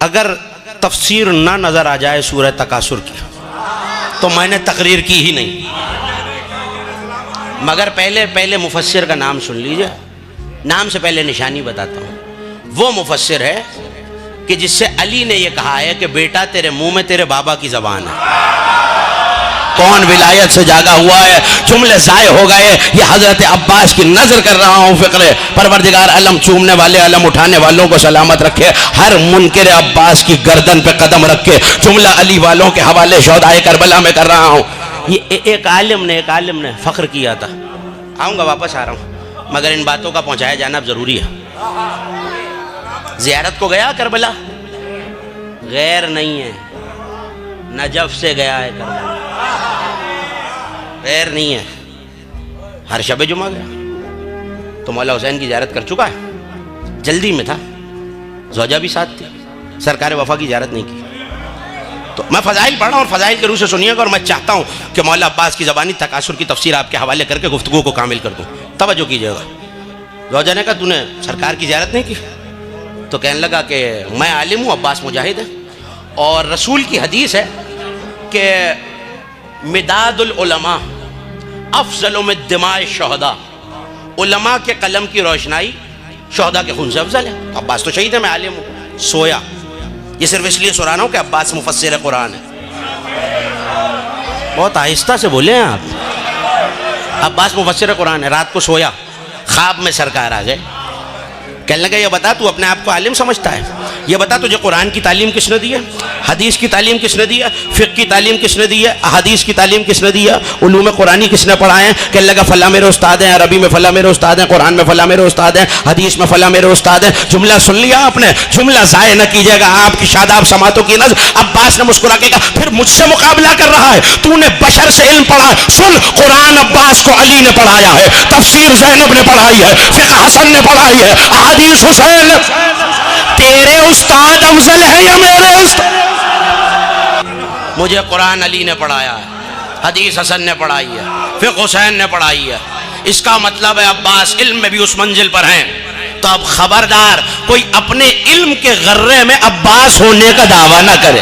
اگر تفسیر نہ نظر آ جائے سورہ تکاثر کی تو میں نے تقریر کی ہی نہیں، مگر پہلے مفسر کا نام سن لیجئے، نام سے پہلے نشانی بتاتا ہوں۔ وہ مفسر ہے کہ جس سے علی نے یہ کہا ہے کہ بیٹا تیرے منہ میں تیرے بابا کی زبان ہے۔ کون ولایت سے جاگا ہوا ہے، جملے ضائع ہو گئے، یہ حضرت عباس کی نظر کر رہا ہوں فقرے۔ پروردگار علم چومنے والے علم اٹھانے والوں کو سلامت رکھے، ہر منکر عباس کی گردن پہ قدم رکھے، جملہ علی والوں کے حوالے شہدائے کربلا میں کر رہا ہوں۔ یہ ایک عالم نے فخر کیا تھا، آؤں گا واپس آ رہا ہوں، مگر ان باتوں کا پہنچایا جانا اب ضروری ہے۔ زیارت کو گیا کربلا، غیر نہیں ہے، نجف سے گیا ہے کربلا، غیر نہیں ہے، ہر شب جمعہ گیا تو مولا حسین کی زیارت کر چکا ہے، جلدی میں تھا، زوجہ بھی ساتھ تھی، سرکار وفا کی زیارت نہیں کی۔ تو میں فضائل پڑھ رہا ہوں اور فضائل کے روح سے سنیے گا، اور میں چاہتا ہوں کہ مولا عباس کی زبانی تکاثر کی تفسیر آپ کے حوالے کر کے گفتگو کو کامل کر دوں، توجہ کیجئے گا۔ زوجہ نے کہا تو نے سرکار کی زیارت نہیں کی؟ تو کہنے لگا کہ میں عالم ہوں، عباس مجاہد ہے، اور رسول کی حدیث ہے کہ مداد العلماء افضل من دماء الشہداء، علماء کے قلم کی روشنائی شہداء کے خون سے افضل ہے۔ عباس تو شہید ہے، میں عالم ہوں، سویا۔ یہ صرف اس لیے سو رہا ہوں کہ عباس مفسر قرآن ہے۔ بہت آہستہ سے بولے ہیں آپ، عباس مفسر قرآن ہے، رات کو سویا، خواب میں سرکار آ گئے، کہنے لگا یہ بتا تو اپنے آپ کو عالم سمجھتا ہے، یہ بتا تجھے قرآن کی تعلیم کس نے دی ہے، حدیث کی تعلیم کس نے دی ہے، فقہ کی تعلیم کس نے دی ہے، احادیث کی تعلیم کس نے دی ہے، علوم قرآنی کس نے پڑھائے ہیں؟ کہنے لگا فلاں میرے استاد ہیں، عربی میں فلاں میرے استاد ہیں، قرآن میں فلاں میرے استاد ہیں، حدیث میں فلاں میرے استاد ہیں۔ جملہ سن لیا آپ نے، جملہ ضائع نہ کیجیے گا، آپ کی شاداب سماعتوں کی نظر۔ عباس نے مسکرا کے کہا پھر مجھ سے مقابلہ کر رہا ہے، تو نے بشر سے علم پڑھا، سن قرآن عباس کو علی نے پڑھایا ہے، تفسیر زینب نے پڑھائی ہے، فقہ حسن نے پڑھائی ہے، احادیث حسین۔ تیرے استاد افضل ہے یا میرے استاد؟ مجھے قرآن علی نے پڑھایا ہے، حدیث حسن نے پڑھائی ہے، فقہ حسین نے پڑھائی ہے۔ اس کا مطلب ہے عباس علم میں بھی اس منزل پر ہیں۔ تو اب خبردار کوئی اپنے علم کے غرے میں عباس ہونے کا دعویٰ نہ کرے۔